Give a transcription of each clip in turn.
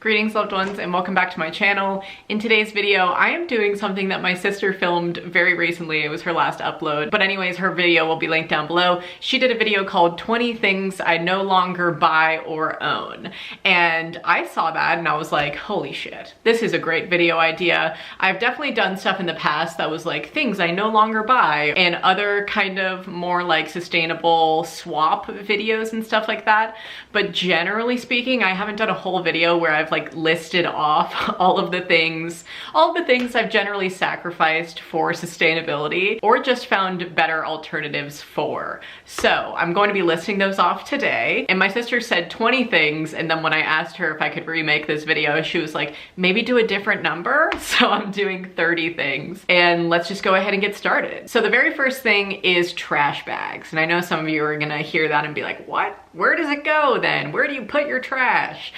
Greetings loved ones and welcome back to my channel. In today's video, I am doing something that my sister filmed very recently. It was her last upload. But anyways, her video will be linked down below. She did a video called 20 Things I No Longer Buy or Own. And I saw that and I was like, holy shit, this is a great video idea. I've definitely done stuff in the past that was like things I no longer buy and other kind of more like sustainable swap videos and stuff like that. But generally speaking, I haven't done a whole video where I've like listed off all of the things I've generally sacrificed for sustainability or just found better alternatives for. So I'm going to be listing those off today. And my sister said 20 things, and then when I asked her if I could remake this video, she was like, maybe do a different number. So I'm doing 30 things, and let's just go ahead and get started. So the very first thing is trash bags. And I know some of you are gonna hear that and be like, what? Where does it go then? Where do you put your trash?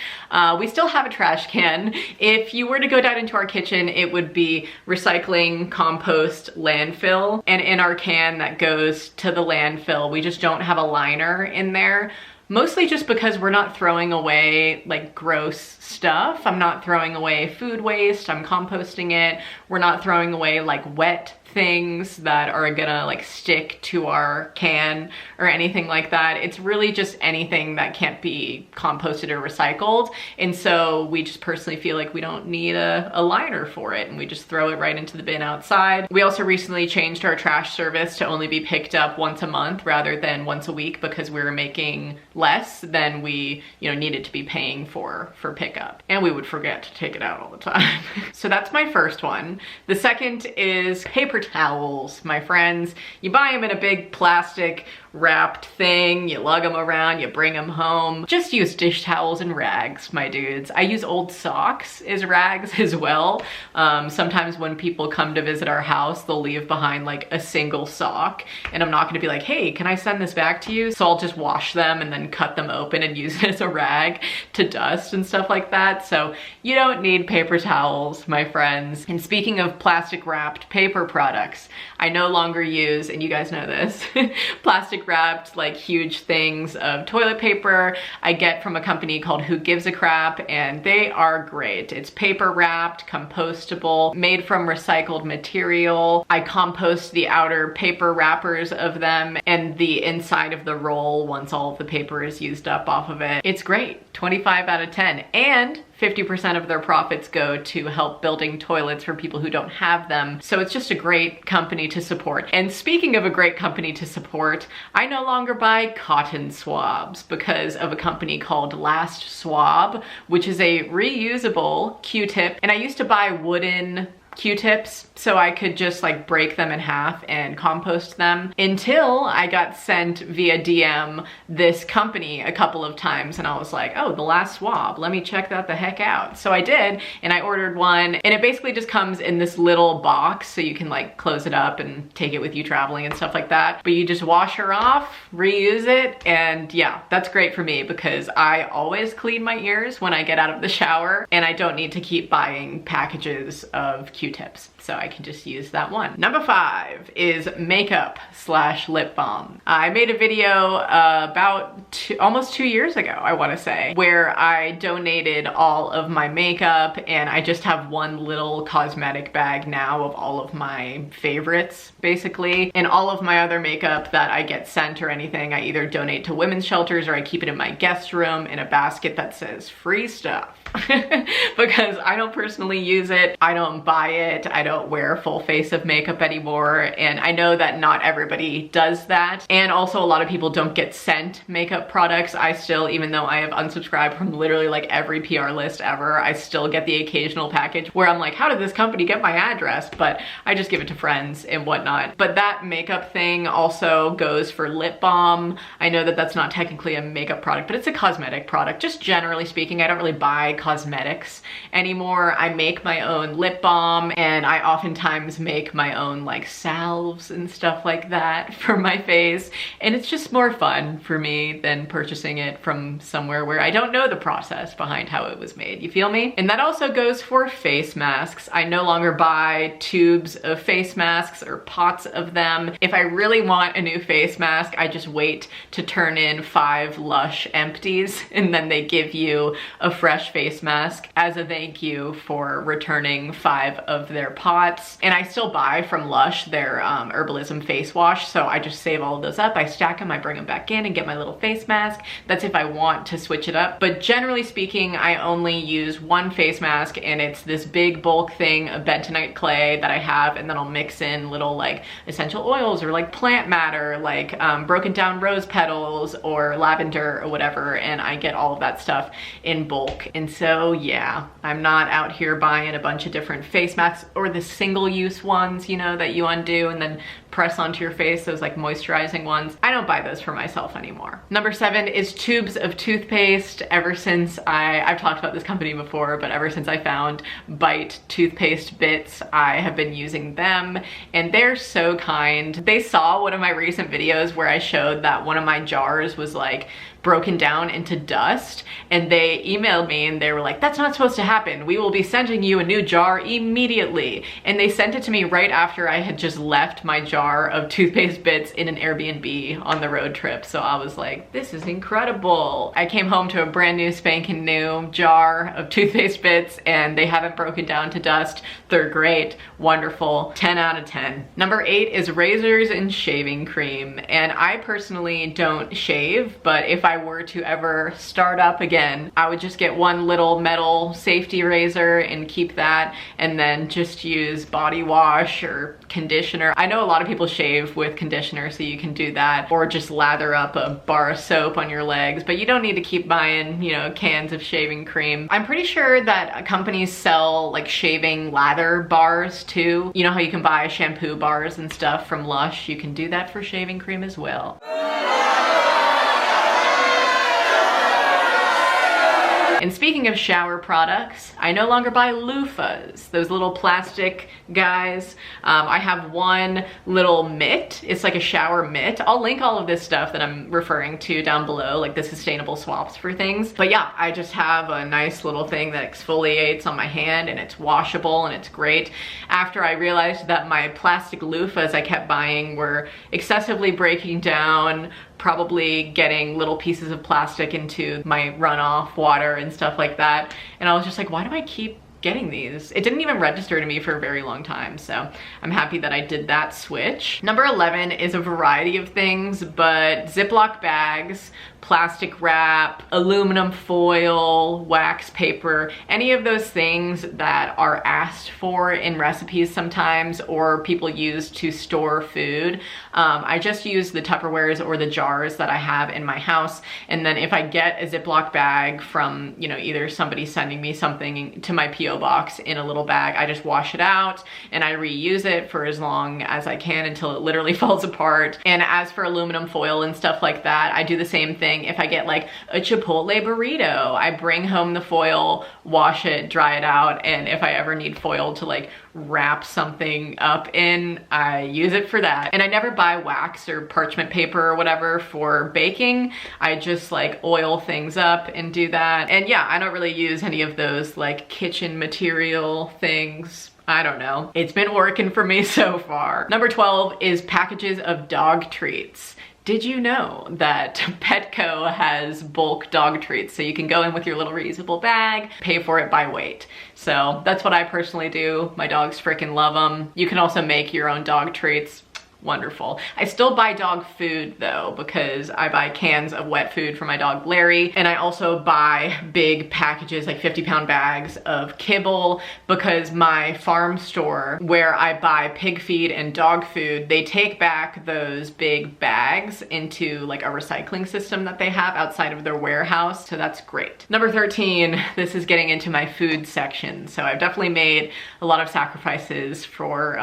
We still have a trash can. If you were to go down into our kitchen, it would be recycling, compost, landfill. And in our can that goes to the landfill, we just don't have a liner in there. Mostly just because we're not throwing away like gross stuff. I'm not throwing away food waste, I'm composting it. We're not throwing away like wet things that are gonna like stick to our can or anything like that. It's really just anything that can't be composted or recycled. And so we just personally feel like we don't need a liner for it, and we just throw it right into the bin outside. We also recently changed our trash service to only be picked up once a month rather than once a week because we were making less than we needed to be paying for pickup, and we would forget to take it out all the time. So that's my first one. The second is paper towels, my friends. You buy them in a big plastic wrapped thing, you lug them around, you bring them home. Just use dish towels and rags, my dudes. I use old socks as rags as well. Sometimes when people come to visit our house, they'll leave behind like a single sock, and I'm not gonna be like, hey, can I send this back to you? So I'll just wash them and then cut them open and use it as a rag to dust and stuff like that. So you don't need paper towels, my friends. And speaking of plastic wrapped paper products, I no longer use, and you guys know this, plastic wrapped like huge things of toilet paper. I get from a company called Who Gives a Crap, and they are great. It's paper wrapped, compostable, made from recycled material. I compost the outer paper wrappers of them and the inside of the roll once all of the paper is used up off of it. It's great, 25 out of 10. And 50% of their profits go to help building toilets for people who don't have them. So it's just a great company to support. And speaking of a great company to support, I no longer buy cotton swabs because of a company called Last Swab, which is a reusable Q-tip. And I used to buy wooden Q-tips so I could just like break them in half and compost them until I got sent via DM this company a couple of times, and I was like, oh, the Last Swab, let me check that the heck out. So I did, and I ordered one, and it basically just comes in this little box so you can like close it up and take it with you traveling and stuff like that. But you just wash her off, reuse it, and yeah, that's great for me because I always clean my ears when I get out of the shower, and I don't need to keep buying packages of Q-tips. So I can just use that one. Number 5 is makeup / lip balm. I made a video about almost 2 years ago, I wanna say, where I donated all of my makeup, and I just have one little cosmetic bag now of all of my favorites, basically. And all of my other makeup that I get sent or anything, I either donate to women's shelters or I keep it in my guest room in a basket that says free stuff. Because I don't personally use it, I don't buy it, I don't wear a full face of makeup anymore, and I know that not everybody does that. And also a lot of people don't get sent makeup products. I still, even though I have unsubscribed from literally like every PR list ever, I still get the occasional package where I'm like, how did this company get my address? But I just give it to friends and whatnot. But that makeup thing also goes for lip balm. I know that that's not technically a makeup product, but it's a cosmetic product. Just generally speaking, I don't really buy cosmetics anymore. I make my own lip balm, and I oftentimes make my own like salves and stuff like that for my face, and it's just more fun for me than purchasing it from somewhere where I don't know the process behind how it was made. You feel me? And that also goes for face masks. I no longer buy tubes of face masks or pots of them. If I really want a new face mask, I just wait to turn in 5 Lush empties, and then they give you a fresh face mask as a thank you for returning 5 of their pots. And I still buy from Lush their herbalism face wash, so I just save all of those up, I stack them, I bring them back in and get my little face mask. That's if I want to switch it up. But generally speaking, I only use one face mask, and it's this big bulk thing of bentonite clay that I have, and then I'll mix in little like essential oils or like plant matter, like broken down rose petals or lavender or whatever, and I get all of that stuff in bulk. And so yeah, I'm not out here buying a bunch of different face masks or the single-use ones, you know, that you undo and then press onto your face, those like moisturizing ones. I don't buy those for myself anymore. Number 7 is tubes of toothpaste. Ever since I've talked about this company before, but ever since I found Bite toothpaste bits, I have been using them, and they're so kind. They saw one of my recent videos where I showed that one of my jars was like broken down into dust, and they emailed me and they were like, that's not supposed to happen. We will be sending you a new jar immediately. And they sent it to me right after I had just left my jar of toothpaste bits in an Airbnb on the road trip. So I was like, this is incredible. I came home to a brand new spanking new jar of toothpaste bits, and they haven't broken down to dust. They're great, wonderful, 10 out of 10. Number 8 is razors and shaving cream. And I personally don't shave, but if I were to ever start up again, I would just get one little metal safety razor and keep that, and then just use body wash or conditioner. I know a lot of people shave with conditioner, so you can do that, or just lather up a bar of soap on your legs, but you don't need to keep buying, you know, cans of shaving cream. I'm pretty sure that companies sell like shaving lather bars too. You know how you can buy shampoo bars and stuff from Lush? You can do that for shaving cream as well. And speaking of shower products, I no longer buy loofahs, those little plastic guys. I have one little mitt. It's like a shower mitt. I'll link all of this stuff that I'm referring to down below, like the sustainable swabs for things. But yeah, I just have a nice little thing that exfoliates on my hand, and it's washable and it's great. After I realized that my plastic loofahs I kept buying were excessively breaking down, probably getting little pieces of plastic into my runoff water and stuff like that. And I was just like, why do I keep getting these? It didn't even register to me for a very long time, so I'm happy that I did that switch. Number 11 is a variety of things, but Ziploc bags, plastic wrap, aluminum foil, wax paper, any of those things that are asked for in recipes sometimes, or people use to store food. I just use the Tupperwares or the jars that I have in my house, and then if I get a Ziploc bag from, you know, either somebody sending me something to my P.O. box in a little bag, I just wash it out and I reuse it for as long as I can until it literally falls apart. And as for aluminum foil and stuff like that, I do the same thing. If I get like a Chipotle burrito, I bring home the foil, wash it, dry it out, and if I ever need foil to like wrap something up in, I use it for that. And I never buy wax or parchment paper or whatever for baking. I just like oil things up and do that. And yeah, I don't really use any of those like kitchen material things. I don't know. It's been working for me so far. Number 12 is packages of dog treats. Did you know that Petco has bulk dog treats? So you can go in with your little reusable bag, pay for it by weight. So that's what I personally do. My dogs freaking love them. You can also make your own dog treats. Wonderful. I still buy dog food though, because I buy cans of wet food for my dog Larry, and I also buy big packages, like 50-pound bags of kibble, because my farm store where I buy pig feed and dog food, they take back those big bags into like a recycling system that they have outside of their warehouse, so that's great. Number 13, this is getting into my food section. So I've definitely made a lot of sacrifices for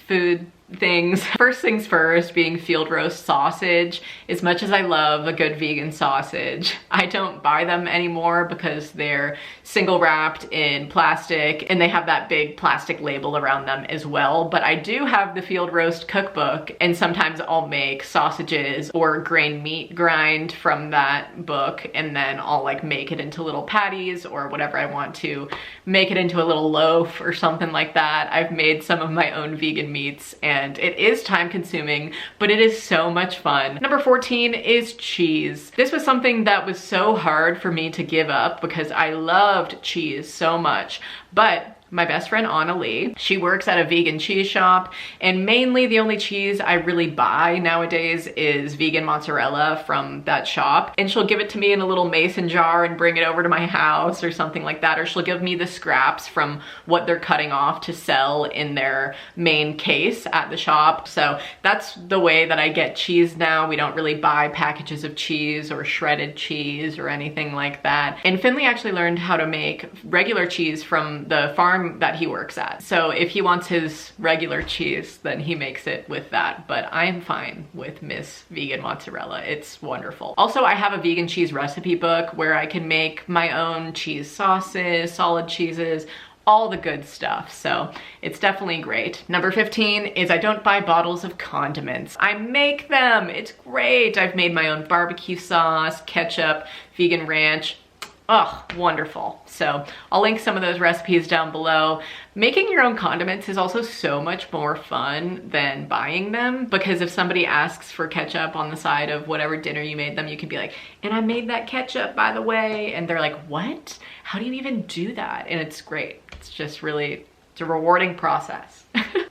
food things. First things first, being field roast sausage. As much as I love a good vegan sausage, I don't buy them anymore because they're single wrapped in plastic and they have that big plastic label around them as well. But I do have the field roast cookbook, and sometimes I'll make sausages or grain meat grind from that book, and then I'll like make it into little patties or whatever I want to, make it into a little loaf or something like that. I've made some of my own vegan meats and it is time consuming, but it is so much fun. Number 14 is cheese. This was something that was so hard for me to give up because I loved cheese so much, but my best friend Anna Lee, she works at a vegan cheese shop, and mainly the only cheese I really buy nowadays is vegan mozzarella from that shop. And she'll give it to me in a little mason jar and bring it over to my house or something like that, or she'll give me the scraps from what they're cutting off to sell in their main case at the shop. So that's the way that I get cheese now. We don't really buy packages of cheese or shredded cheese or anything like that. And Finley actually learned how to make regular cheese from the farm that he works at. So if he wants his regular cheese, then he makes it with that. But I am fine with Miss Vegan Mozzarella. It's wonderful. Also, I have a vegan cheese recipe book where I can make my own cheese sauces, solid cheeses, all the good stuff. So it's definitely great. Number 15 is I don't buy bottles of condiments. I make them. It's great. I've made my own barbecue sauce, ketchup, vegan ranch. Oh, wonderful. So I'll link some of those recipes down below. Making your own condiments is also so much more fun than buying them, because if somebody asks for ketchup on the side of whatever dinner you made them, you can be like, and I made that ketchup, by the way. And they're like, what? How do you even do that? And it's great. It's just really, it's a rewarding process.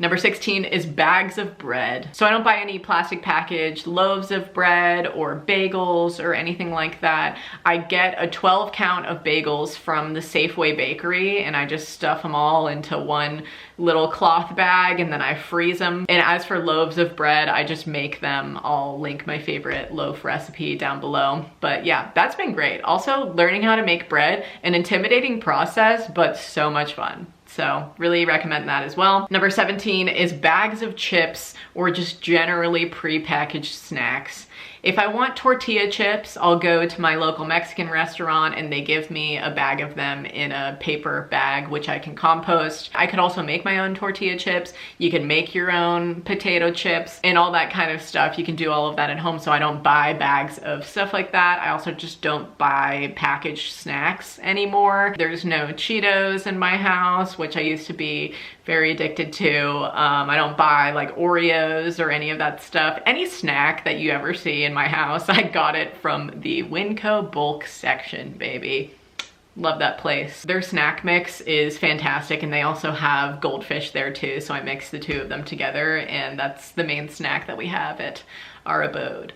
Number 16 is bags of bread. So I don't buy any plastic packaged loaves of bread or bagels or anything like that. I get a 12 count of bagels from the Safeway bakery, and I just stuff them all into one little cloth bag and then I freeze them. And as for loaves of bread, I just make them. I'll link my favorite loaf recipe down below. But yeah, that's been great. Also, learning how to make bread, an intimidating process, but so much fun. So really recommend that as well. Number 17 is bags of chips or just generally pre-packaged snacks. If I want tortilla chips, I'll go to my local Mexican restaurant and they give me a bag of them in a paper bag, which I can compost. I could also make my own tortilla chips. You can make your own potato chips and all that kind of stuff. You can do all of that at home, so I don't buy bags of stuff like that. I also just don't buy packaged snacks anymore. There's no Cheetos in my house, which I used to be very addicted to. I don't buy like Oreos or any of that stuff. Any snack that you ever see in my house, I got it from the Winco bulk section, baby. Love that place. Their snack mix is fantastic, and they also have goldfish there too, so I mix the two of them together, and that's the main snack that we have at our abode.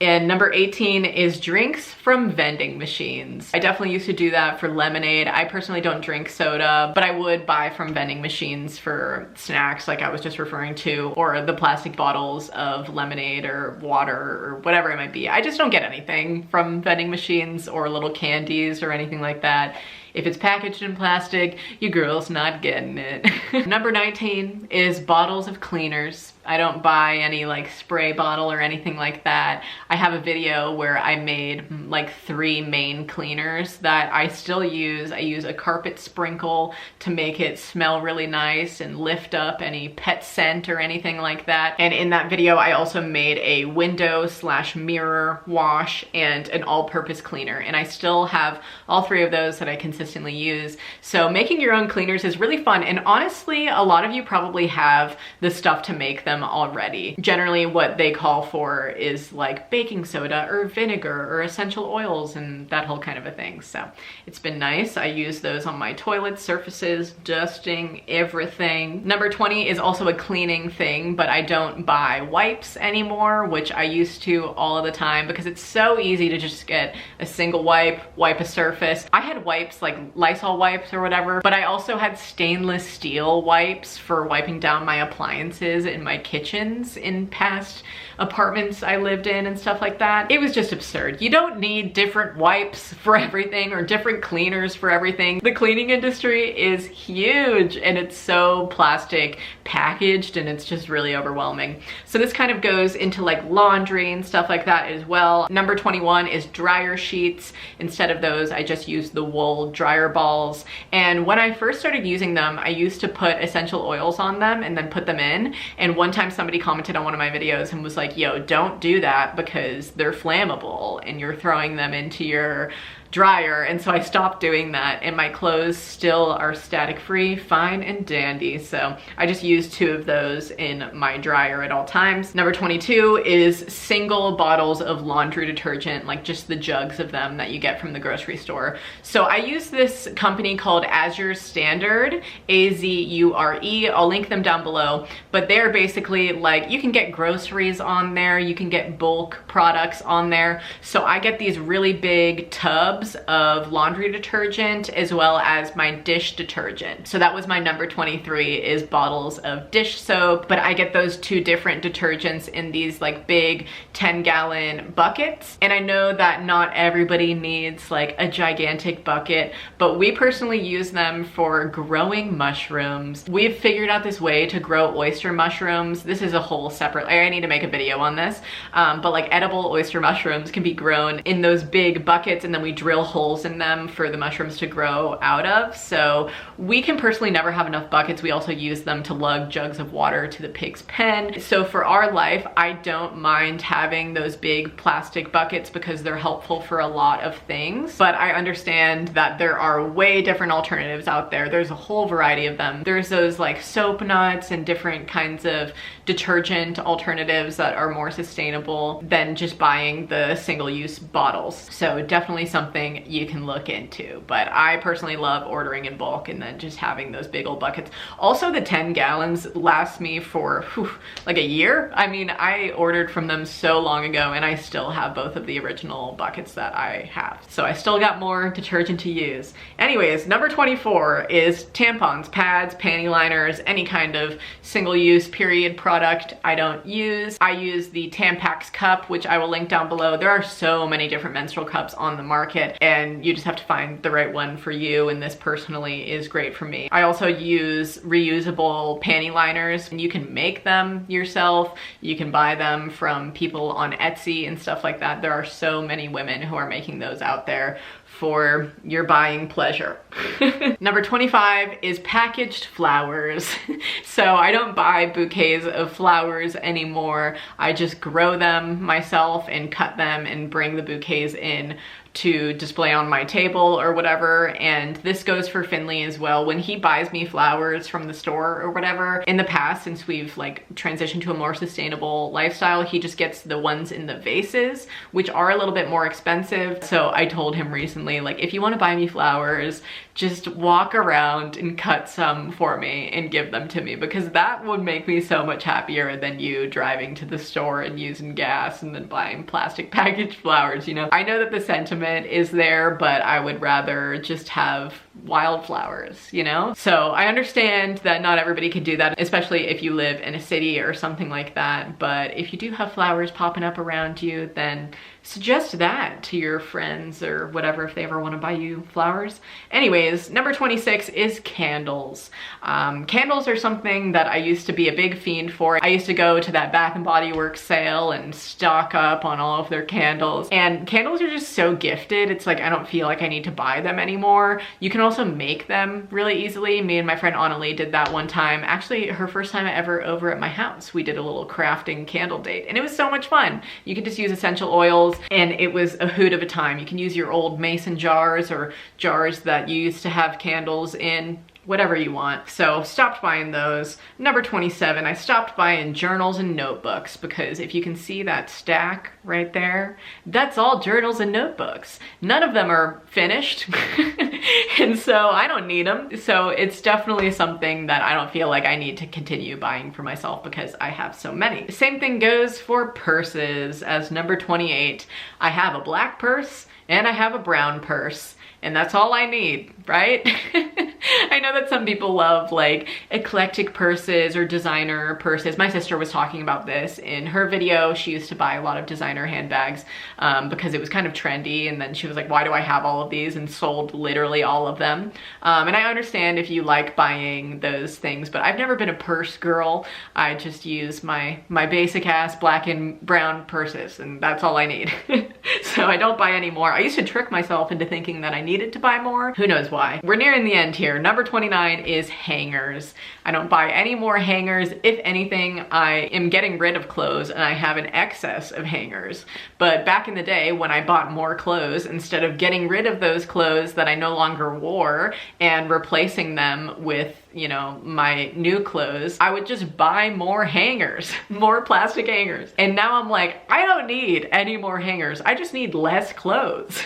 And number 18 is drinks from vending machines. I definitely used to do that for lemonade. I personally don't drink soda, but I would buy from vending machines for snacks like I was just referring to, or the plastic bottles of lemonade or water or whatever it might be. I just don't get anything from vending machines or little candies or anything like that. If it's packaged in plastic, your girl's not getting it. Number 19 is bottles of cleaners. I don't buy any like spray bottle or anything like that. I have a video where I made like 3 main cleaners that I still use. I use a carpet sprinkle to make it smell really nice and lift up any pet scent or anything like that. And in that video, I also made a window/mirror wash and an all-purpose cleaner. And I still have all 3 of those that I consistently use. So making your own cleaners is really fun. And honestly, a lot of you probably have the stuff to make them already. Generally, what they call for is like baking soda or vinegar or essential oils and that whole kind of a thing. So it's been nice. I use those on my toilet surfaces, dusting, everything. Number 20 is also a cleaning thing, but I don't buy wipes anymore, which I used to all of the time because it's so easy to just get a single wipe a surface. I had wipes like like Lysol wipes or whatever, but I also had stainless steel wipes for wiping down my appliances in my kitchens in past apartments I lived in and stuff like that. It was just absurd. You don't need different wipes for everything or different cleaners for everything. The cleaning industry is huge and it's so plastic packaged and it's just really overwhelming. So this kind of goes into like laundry and stuff like that as well. Number 21 is dryer sheets. Instead of those, I just use the wool dryer balls. And when I first started using them, I used to put essential oils on them and then put them in. And one time somebody commented on one of my videos and was like, yo, don't do that because they're flammable and you're throwing them into your dryer. And so I stopped doing that and my clothes still are static free, fine and dandy. So I just use 2 of those in my dryer at all times. Number 22 is single bottles of laundry detergent, like just the jugs of them that you get from the grocery store. So I use this company called Azure Standard, A-Z-U-R-E. I'll link them down below, but they're basically like, you can get groceries on there, you can get bulk products on there. So I get these really big tubs of laundry detergent as well as my dish detergent. So that was my number 23 is bottles of dish soap, but I get those 2 different detergents in these like big 10-gallon buckets. And I know that not everybody needs like a gigantic bucket, but we personally use them for growing mushrooms. We've figured out this way to grow oyster mushrooms. This is a whole separate, I need to make a video on this, but like edible oyster mushrooms can be grown in those big buckets and then we drill holes in them for the mushrooms to grow out of. So we can personally never have enough buckets. We also use them to lug jugs of water to the pig's pen. So for our life, I don't mind having those big plastic buckets because they're helpful for a lot of things. But I understand that there are way different alternatives out there. There's a whole variety of them. There's those like soap nuts and different kinds of detergent alternatives that are more sustainable than just buying the single-use bottles. So definitely something you can look into, but I personally love ordering in bulk and then just having those big old buckets. Also, the 10 gallons last me for like a year. I mean, I ordered from them so long ago and I still have both of the original buckets that I have. So I still got more detergent to use. Anyways, number 24 is tampons, pads, panty liners, any kind of single-use period product I don't use. I use the Tampax cup, which I will link down below. There are so many different menstrual cups on the market and you just have to find the right one for you, and this personally is great for me. I also use reusable panty liners and you can make them yourself. You can buy them from people on Etsy and stuff like that. There are so many women who are making those out there for your buying pleasure. Number 25 is packaged flowers. So I don't buy bouquets of flowers anymore. I just grow them myself and cut them and bring the bouquets in to display on my table or whatever. And this goes for Finley as well. When he buys me flowers from the store or whatever, in the past, since we've like transitioned to a more sustainable lifestyle, he just gets the ones in the vases, which are a little bit more expensive. So I told him recently, like, if you want to buy me flowers, just walk around and cut some for me and give them to me, because that would make me so much happier than you driving to the store and using gas and then buying plastic packaged flowers, you know? I know that the sentiment is there, but I would rather just have wildflowers, you know? So I understand that not everybody can do that, especially if you live in a city or something like that. But if you do have flowers popping up around you, then suggest that to your friends or whatever if they ever want to buy you flowers. Anyways, number 26 is candles. Candles are something that I used to be a big fiend for. I used to go to that Bath and Body Works sale and stock up on all of their candles. And candles are just so gifted. It's like I don't feel like I need to buy them anymore. You can also make them really easily. Me and my friend Annalie did that one time. Actually, her first time ever over at my house. We did a little crafting candle date and it was so much fun. You could just use essential oils and it was a hoot of a time. You can use your old mason jars or jars that you used to have candles in. whatever you want. So stopped buying those. Number 27, I stopped buying journals and notebooks because if you can see that stack right there, that's all journals and notebooks. None of them are finished and so I don't need them. So it's definitely something that I don't feel like I need to continue buying for myself because I have so many. Same thing goes for purses as number 28. I have a black purse and I have a brown purse. And that's all I need, right? I know that some people love like eclectic purses or designer purses. My sister was talking about this in her video. She used to buy a lot of designer handbags because it was kind of trendy. And then she was like, why do I have all of these? And sold literally all of them. And I understand if you like buying those things, but I've never been a purse girl. I just use my basic ass black and brown purses and that's all I need. So I don't buy any more. I used to trick myself into thinking that I needed to buy more. Who knows why? We're nearing the end here. Number 29 is hangers. I don't buy any more hangers. If anything, I am getting rid of clothes and I have an excess of hangers. But back in the day when I bought more clothes, instead of getting rid of those clothes that I no longer wore and replacing them with, you know, my new clothes, I would just buy more hangers, more plastic hangers. And now I'm like, I don't need any more hangers. I just need less clothes.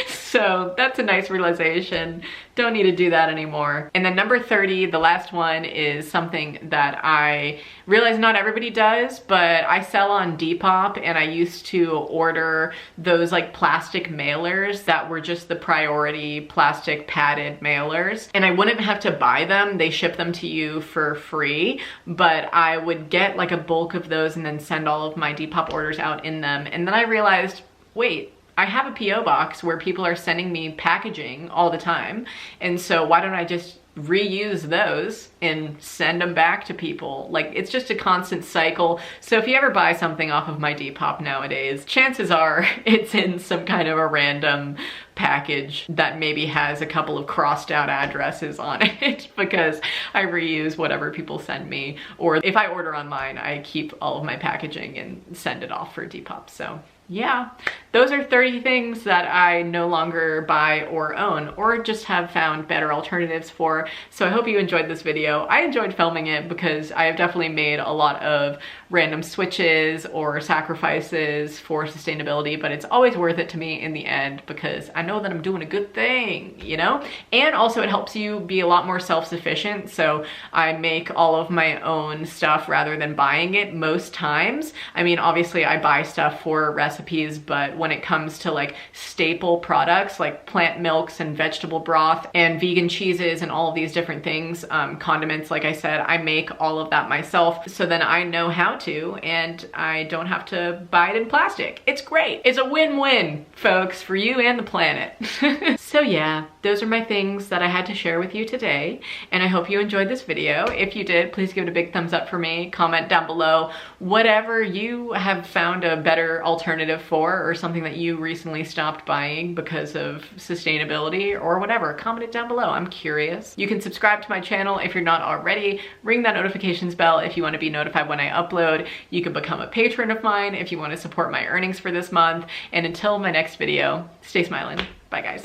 So that's a nice realization. Don't need to do that anymore. And then number 30, the last one, is something that I realize not everybody does, but I sell on Depop and I used to order those like plastic mailers that were just the priority plastic padded mailers. And I wouldn't have to buy them. They ship them to you for free, but I would get like a bulk of those and then send all of my Depop orders out in them. And then I realized, wait, I have a PO box where people are sending me packaging all the time. And so why don't I just reuse those and send them back to people? Like, it's just a constant cycle. So if you ever buy something off of my Depop nowadays, chances are it's in some kind of a random package that maybe has a couple of crossed out addresses on it because I reuse whatever people send me. Or if I order online, I keep all of my packaging and send it off for Depop. So yeah, those are 30 things that I no longer buy or own or just have found better alternatives for. So I hope you enjoyed this video. I enjoyed filming it because I have definitely made a lot of random switches or sacrifices for sustainability, but it's always worth it to me in the end because I know that I'm doing a good thing, you know? And also it helps you be a lot more self-sufficient. So I make all of my own stuff rather than buying it most times. I mean, obviously I buy stuff for recipes, but when it comes to like staple products like plant milks and vegetable broth and vegan cheeses and all of these different things, condiments, like I said, I make all of that myself. So then I know how to, and I don't have to buy it in plastic. It's great. It's a win-win, folks, for you and the planet. So yeah, those are my things that I had to share with you today, and I hope you enjoyed this video. If you did, please give it a big thumbs up for me. Comment down below whatever you have found a better alternative for, or something that you recently stopped buying because of sustainability or whatever. Comment it down below. I'm curious. You can subscribe to my channel if you're not already. Ring that notifications bell if you want to be notified when I upload. You can become a patron of mine if you want to support my earnings for this month. And until my next video, stay smiling. Bye guys.